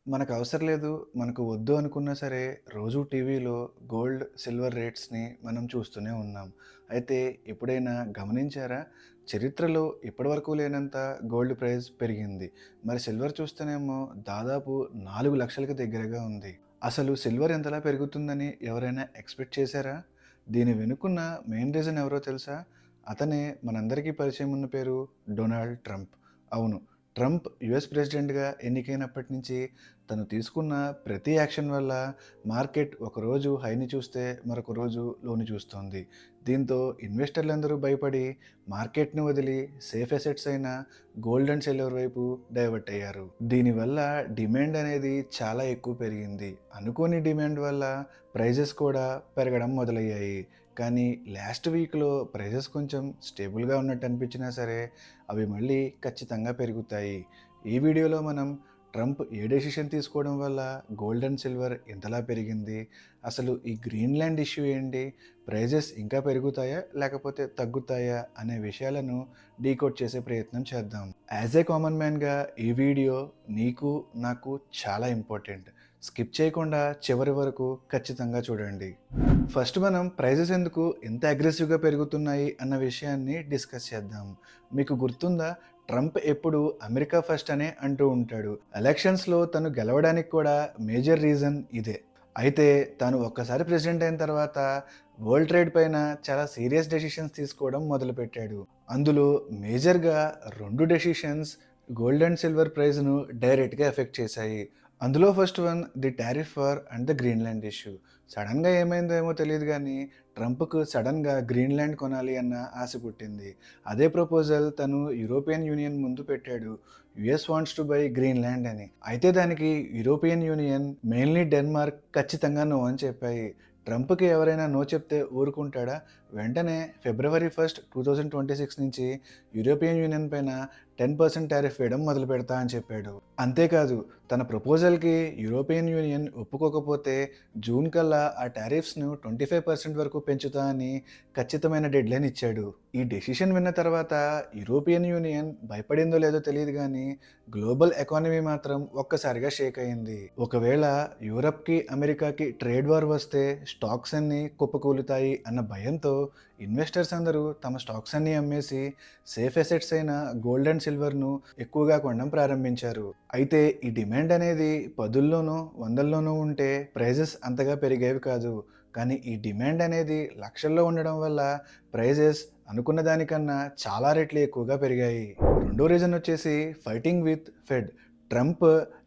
మనకు అవసరం లేదు, మనకు వద్దు అనుకున్నా సరే, రోజు టీవీలో గోల్డ్, సిల్వర్ రేట్స్‌ని మనం చూస్తూనే ఉన్నాం. అయితే ఎప్పుడైనా గమనించారా? చరిత్రలో ఇప్పటివరకు లేనంత గోల్డ్ ప్రైస్ పెరిగింది. మరి సిల్వర్ చూస్తేనేమో దాదాపు 4,00,000కి దగ్గరగా ఉంది. అసలు సిల్వర్ ఇంతలా పెరుగుతుందని ఎవరైనా ఎక్స్‌పెక్ట్ చేశారా? దీని వెనుకున్న మెయిన్ రీజన్ ఎవరో తెలుసా? అతనే మనందరికీ పరిచయం ఉన్న పేరు డొనాల్డ్ ట్రంప్. అవును. ట్రంప్ యుఎస్ ప్రెసిడెంట్‌గా ఎన్నికైనప్పటి నుంచి తను తీసుకున్న ప్రతి యాక్షన్ వల్ల మార్కెట్ ఒకరోజు హైని చూస్తే మరొక రోజు లోని చూస్తోంది. దీంతో ఇన్వెస్టర్లందరూ భయపడి మార్కెట్‌ని వదిలి సేఫ్ అసెట్స్ అయిన గోల్డ్ అండ్ సిల్వర్ వైపు డైవర్ట్ అయ్యారు. దీనివల్ల డిమాండ్ అనేది చాలా ఎక్కువ పెరిగింది. అనుకోని డిమాండ్ వల్ల ప్రైజెస్ కూడా పెరగడం మొదలయ్యాయి. కానీ లాస్ట్ వీక్‌లో ప్రైజెస్ కొంచెం స్టేబుల్‌గా ఉన్నట్టు అనిపించినా సరే, అవి మళ్ళీ ఖచ్చితంగా పెరుగుతాయి. ఈ వీడియోలో మనం ట్రంప్ ఏ డెసిషన్ తీసుకోవడం వల్ల గోల్డ్ అండ్ సిల్వర్ ఇంతలా పెరిగింది? అసలు ఈ గ్రీన్‌లాండ్ ఇష్యూ ఏంటి? ప్రైజెస్ ఇంకా పెరుగుతాయా? లేకపోతే తగ్గుతాయా? అనే విషయాలను డీకోడ్ చేసే ప్రయత్నం చేద్దాం. యాజ్ ఏ కామన్ మ్యాన్‌గా ఈ వీడియో నీకు, నాకు చాలా ఇంపార్టెంట్. స్కిప్ చేయకుండా చివరి వరకు ఖచ్చితంగా చూడండి. ఫస్ట్ మనం ప్రైజెస్ ఎందుకు ఇంత అగ్రెసివ్‌గా పెరుగుతున్నాయి అన్న విషయాన్ని డిస్కస్ చేద్దాం. మీకు గుర్తుందా? ట్రంప్ ఎప్పుడు అమెరికా ఫస్ట్ అనే అంటూ ఉంటాడు. ఎలక్షన్స్‌లో తను గెలవడానికి కూడా మేజర్ రీజన్ ఇదే. అయితే తాను ఒక్కసారి ప్రెసిడెంట్ అయిన తర్వాత వరల్డ్ ట్రేడ్ పైన చాలా సీరియస్ డెసిషన్స్ తీసుకోవడం మొదలుపెట్టాడు. అందులో మేజర్‌గా 2 డెసిషన్స్ గోల్డ్ అండ్ సిల్వర్ ప్రైస్‌ను డైరెక్ట్‌గా ఎఫెక్ట్ చేశాయి. అందులో first one the tariff war and the Greenland issue. సడన్‌గా ఏమైందో ఏమో తెలీదు గానీ ట్రంప్‌కు సడన్‌గా గ్రీన్‌లాండ్ కొనాలి అన్న ఆశ పుట్టింది. అదే ప్రపోజల్ తను యూరోపియన్ యూనియన్ ముందు పెట్టాడు. US wants to buy Greenland అని. అయితే దానికి యూరోపియన్ యూనియన్, మెయిన్‌లీ డెన్మార్క్ ఖచ్చితంగా నో అని చెప్పాయి. ట్రంప్‌కి ఎవరైనా నో చెప్తే ఊరుకుంటాడా? వెంటనే ఫిబ్రవరి 1, 2026 నుంచి యూరోపియన్ యూనియన్ పైన 10% టారిఫ్ వేయడం మొదలు పెడతా అని చెప్పాడు. అంతేకాదు తన ప్రపోజల్‌కి యూరోపియన్ యూనియన్ ఒప్పుకోకపోతే జూన్ కల్లా ఆ టారిఫ్స్‌ను 25% వరకు పెంచుతా అని ఖచ్చితమైన డెడ్‌లైన్ ఇచ్చాడు. ఈ డెసిషన్ విన్న తర్వాత యూరోపియన్ యూనియన్ భయపడిందో లేదో తెలీదు గానీ గ్లోబల్ ఎకానమీ మాత్రం ఒక్కసారిగా షేక్ అయింది. ఒకవేళ యూరప్‌కి, అమెరికాకి ట్రేడ్ వార్ వస్తే స్టాక్స్ అన్నీ కుప్పకూలుతాయి అన్న భయంతో ఇన్వెస్టర్స్ అందరూ తమ స్టాక్స్ అన్నీ అమ్మేసి సేఫ్ అసెట్స్ అయిన గోల్డ్ అండ్ సిల్వర్‌ను ఎక్కువగా కొనడం ప్రారంభించారు. అయితే ఈ డిమాండ్ అనేది పదుల్లోనూ, వందల్లోనూ ఉంటే ప్రైజెస్ అంతగా పెరిగేవి కాదు. కానీ ఈ డిమాండ్ అనేది లక్షల్లో ఉండడం వల్ల ప్రైజెస్ అనుకున్న దానికన్నా చాలా రెట్లు ఎక్కువగా పెరిగాయి. రెండో రీజన్ వచ్చేసి fighting with fed. Trump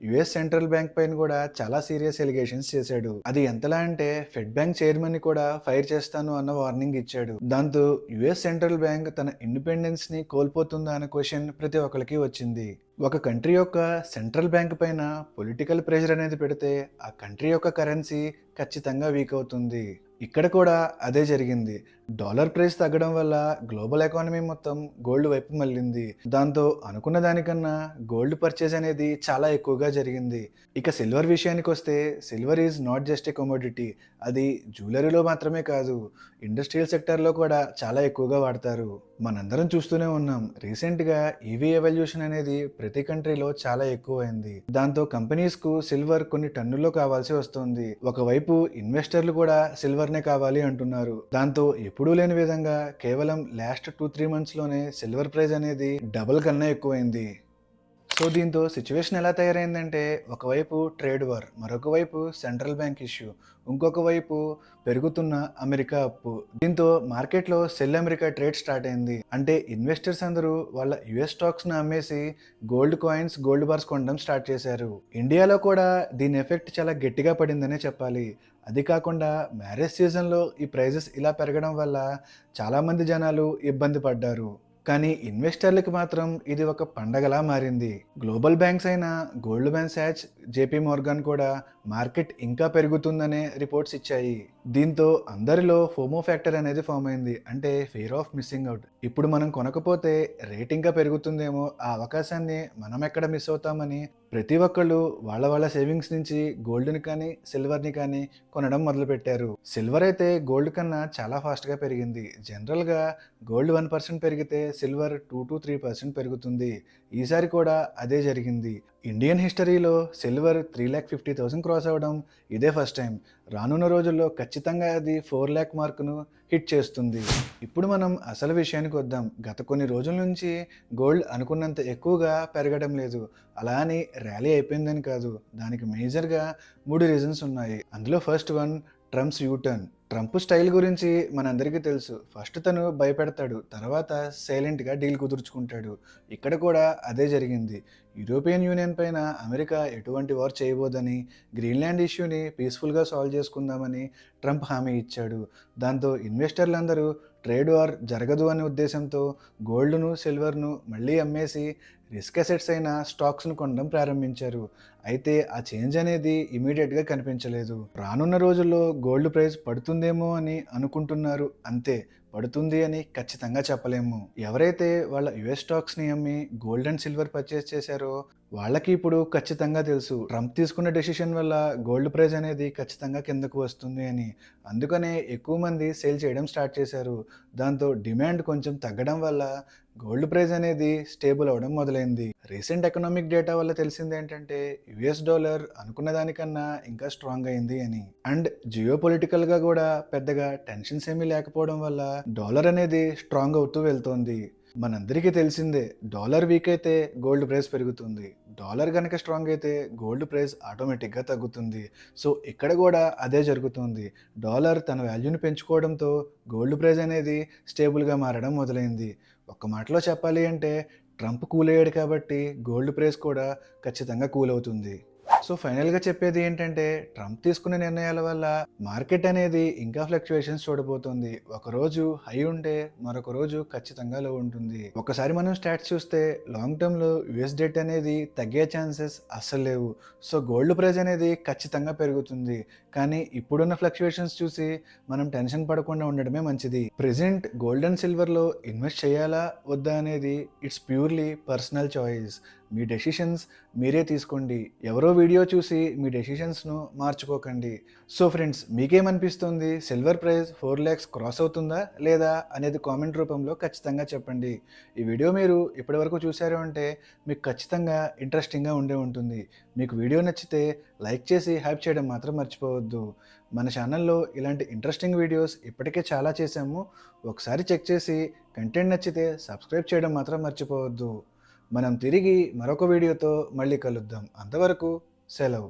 US central bank పైన కూడా చాలా సీరియస్ ఎలిగేషన్స్ చేశాడు. అది ఎంతలా అంటే ఫెడ్ బ్యాంక్ చైర్మన్ ని కూడా ఫైర్ చేస్తాను అన్న వార్నింగ్ ఇచ్చాడు. దాంతో యుఎస్ సెంట్రల్ బ్యాంక్ తన ఇండిపెండెన్స్ ని కోల్పోతుందా అనే క్వశ్చన్ ప్రతి ఒక్కరికి వచ్చింది. ఒక కంట్రీ యొక్క సెంట్రల్ బ్యాంక్ పైన పొలిటికల్ ప్రెషర్ అనేది పెడితే ఆ కంట్రీ యొక్క కరెన్సీ ఖచ్చితంగా వీక్ అవుతుంది. ఇక్కడ కూడా అదే జరిగింది. డాలర్ ప్రైస్ తగ్గడం వల్ల గ్లోబల్ ఎకానమీ మొత్తం గోల్డ్ వైపు మళ్ళింది. దాంతో అనుకున్న దానికన్నా గోల్డ్ పర్చేజ్ అనేది చాలా ఎక్కువగా జరిగింది. ఇక సిల్వర్ విషయానికొస్తే silver is not just a commodity. అది జ్యువెలరీలో మాత్రమే కాదు, ఇండస్ట్రియల్ సెక్టార్‌లో కూడా చాలా ఎక్కువగా వాడతారు. మనందరం చూస్తూనే ఉన్నాం. రీసెంట్‌గా ఈవీ ఎవల్యూషన్ అనేది ప్రతి కంట్రీలో చాలా ఎక్కువైంది. దాంతో కంపెనీస్‌కు సిల్వర్ కొన్ని టన్నుల్లో కావాల్సి వస్తుంది. ఒకవైపు ఇన్వెస్టర్లు కూడా సిల్వర్‌నే కావాలి అంటున్నారు. దాంతో ఎప్పుడూ లేని విధంగా కేవలం లాస్ట్ 2, 3 మంత్స్‌లోనే సిల్వర్ ప్రైస్ అనేది డబుల్ కన్నా ఎక్కువైంది. సో దీంతో సిచ్యువేషన్ ఎలా తయారైందంటే ఒకవైపు ట్రేడ్ వార్, మరొక వైపు సెంట్రల్ బ్యాంక్ ఇష్యూ, ఇంకొక వైపు పెరుగుతున్న అమెరికా అప్పు. దీంతో మార్కెట్లో సెల్ అమెరికా ట్రేడ్ స్టార్ట్ అయింది. అంటే ఇన్వెస్టర్స్ అందరూ వాళ్ళ యుఎస్ స్టాక్స్ను అమ్మేసి గోల్డ్ కాయిన్స్, గోల్డ్ బార్స్ కొనడం స్టార్ట్ చేశారు. ఇండియాలో కూడా దీని ఎఫెక్ట్ చాలా గట్టిగా పడిందనే చెప్పాలి. అది కాకుండా మ్యారేజ్ సీజన్లో ఈ ప్రైజెస్ ఇలా పెరగడం వల్ల చాలామంది జనాలు ఇబ్బంది పడ్డారు. కానీ ఇన్వెస్టర్లకు మాత్రం ఇది ఒక పండగలా మారింది. గ్లోబల్ బ్యాంక్స్ అయిన గోల్డ్‌మ్యాన్ సాచ్, జేపీ మోర్గాన్ కూడా మార్కెట్ ఇంకా పెరుగుతుందనే రిపోర్ట్స్ ఇచ్చాయి. దీంతో అందరిలో ఫోమో ఫ్యాక్టర్ అనేది ఫామ్ అయింది. అంటే ఫియర్ ఆఫ్ మిస్సింగ్ అవుట్. ఇప్పుడు మనం కొనకపోతే రేట్ ఇంకా పెరుగుతుందేమో, ఆ అవకాశాన్ని మనం ఎక్కడ మిస్ అవుతామని ప్రతి ఒక్కళ్ళు వాళ్ళ వాళ్ళ సేవింగ్స్ నుంచి గోల్డ్‌ని కానీ, సిల్వర్‌ని కానీ కొనడం మొదలుపెట్టారు. సిల్వర్ అయితే గోల్డ్ కన్నా చాలా ఫాస్ట్‌గా పెరిగింది. జనరల్‌గా గోల్డ్ 1% పెరిగితే సిల్వర్ 2-3% పెరుగుతుంది. ఈసారి కూడా అదే జరిగింది. ఇండియన్ హిస్టరీలో సిల్వర్ 3,50,000 క్రాస్ అవ్వడం ఇదే ఫస్ట్ టైం. రానున్న రోజుల్లో ఖచ్చితంగా అది 4,00,000 మార్కును హిట్ చేస్తుంది. ఇప్పుడు మనం అసలు విషయానికి వద్దాం. గత కొన్ని రోజుల నుంచి గోల్డ్ అనుకున్నంత ఎక్కువగా పెరగడం లేదు. అలా అని ర్యాలీ అయిపోయిందని కాదు. దానికి మేజర్‌గా 3 రీజన్స్ ఉన్నాయి. అందులో first one Trump's U turn. Trump style గురించి మనందరికీ తెలుసు. ఫస్ట్ తను భయపెడతాడు. తర్వాత సైలెంట్‌గా డీల్ కుదుర్చుకుంటాడు. ఇక్కడ కూడా అదే జరిగింది. యూరోపియన్ యూనియన్ పైన అమెరికా ఎటువంటి వార్ చేయబోదని, గ్రీన్‌లాండ్ ఇష్యూని పీస్‌ఫుల్‌గా సాల్వ్ చేసుకుందామని ట్రంప్ హామీ ఇచ్చాడు. దాంతో ఇన్వెస్టర్లందరూ ట్రేడ్ వార్ జరగదు అనే ఉద్దేశంతో గోల్డ్‌ను, సిల్వర్‌ను మళ్ళీ అమ్మేసి రిస్క్ అసెట్స్ అయిన స్టాక్స్‌ను కొనడం ప్రారంభించారు. అయితే ఆ చేంజ్ అనేది ఇమ్మీడియేట్‌గా కనిపించలేదు. రానున్న రోజుల్లో గోల్డ్ ప్రైస్ పడుతుందేమో అని అనుకుంటున్నారు అంతే. పడుతుంది అని ఖచ్చితంగా చెప్పలేము. ఎవరైతే వాళ్ళ యుఎస్ స్టాక్స్‌ని అమ్మి గోల్డ్ అండ్ సిల్వర్ పర్చేస్ చేశారో వాళ్ళకి ఇప్పుడు ఖచ్చితంగా తెలుసు. ట్రంప్ తీసుకున్న డెసిషన్ వల్ల గోల్డ్ ప్రైస్ అనేది ఖచ్చితంగా కిందకు వస్తుంది అని. అందుకనే ఎక్కువ మంది సేల్ చేయడం స్టార్ట్ చేశారు. దాంతో డిమాండ్ కొంచెం తగ్గడం వల్ల గోల్డ్ ప్రైస్ అనేది స్టేబుల్ అవ్వడం మొదలైంది. రీసెంట్ ఎకనామిక్ డేటా వల్ల తెలిసింది ఏంటంటే యుఎస్ డాలర్ అనుకున్న దానికన్నా ఇంకా స్ట్రాంగ్ అయింది అని. అండ్ జియో పొలిటికల్గా కూడా పెద్దగా టెన్షన్స్ ఏమీ లేకపోవడం వల్ల డాలర్ అనేది స్ట్రాంగ్ అవుతూ వెళ్తోంది. మనందరికీ తెలిసిందే డాలర్ వీక్ అయితే గోల్డ్ ప్రైస్ పెరుగుతుంది. డాలర్ కనుక స్ట్రాంగ్ అయితే గోల్డ్ ప్రైస్ ఆటోమేటిక్గా తగ్గుతుంది. సో ఇక్కడ కూడా అదే జరుగుతుంది. డాలర్ తన వాల్యూని పెంచుకోవడంతో గోల్డ్ ప్రైస్ అనేది స్టేబుల్గా మారడం మొదలైంది. ఒక్క మాటలో చెప్పాలి అంటే ట్రంప్ కూల్ అయ్యాడు కాబట్టి గోల్డ్ ప్రైస్ కూడా ఖచ్చితంగా కూల్ అవుతుంది. సో ఫైనల్గా చెప్పేది ఏంటంటే ట్రంప్ తీసుకునే నిర్ణయాల వల్ల మార్కెట్ అనేది ఇంకా ఫ్లక్చుయేషన్స్ చూడబోతోంది. ఒకరోజు హై ఉంటే మరొక రోజు ఖచ్చితంగా లో ఉంటుంది. ఒకసారి మనం స్టాట్స్ చూస్తే లాంగ్ టర్మ్లో యుఎస్ డెట్ అనేది తగ్గే ఛాన్సెస్ అస్సలు లేవు. సో గోల్డ్ ప్రైస్ అనేది ఖచ్చితంగా పెరుగుతుంది. కానీ ఇప్పుడున్న ఫ్లక్చుయేషన్స్ చూసి మనం టెన్షన్ పడకుండా ఉండడమే మంచిది. ప్రెజెంట్ గోల్డ్ అండ్ సిల్వర్లో ఇన్వెస్ట్ చేయాలా వద్దా అనేది ఇట్స్ ప్యూర్లీ పర్సనల్ చాయిస్. మీ డెసిషన్స్ మీరే తీసుకోండి. ఎవరో వీడియో చూసి మీ డెసిషన్స్ను మార్చుకోకండి. సో ఫ్రెండ్స్, మీకేమనిపిస్తుంది? సిల్వర్ ప్రైస్ 4,00,000 క్రాస్ అవుతుందా లేదా అనేది కామెంట్ రూపంలో ఖచ్చితంగా చెప్పండి. ఈ వీడియో మీరు ఇప్పటివరకు చూశారు అంటే మీకు ఖచ్చితంగా ఇంట్రెస్టింగ్గా ఉండే ఉంటుంది. మీకు వీడియో నచ్చితే లైక్ చేసి హైప్ చేయడం మాత్రం మర్చిపోవద్దు. మన ఛానల్లో ఇలాంటి ఇంట్రెస్టింగ్ వీడియోస్ ఇప్పటికే చాలా చేశాము. ఒకసారి చెక్ చేసి కంటెంట్ నచ్చితే సబ్స్క్రైబ్ చేయడం మాత్రం మర్చిపోవద్దు. మనం తిరిగి మరొక వీడియోతో మళ్ళీ కలుద్దాం. అంతవరకు సెలవు.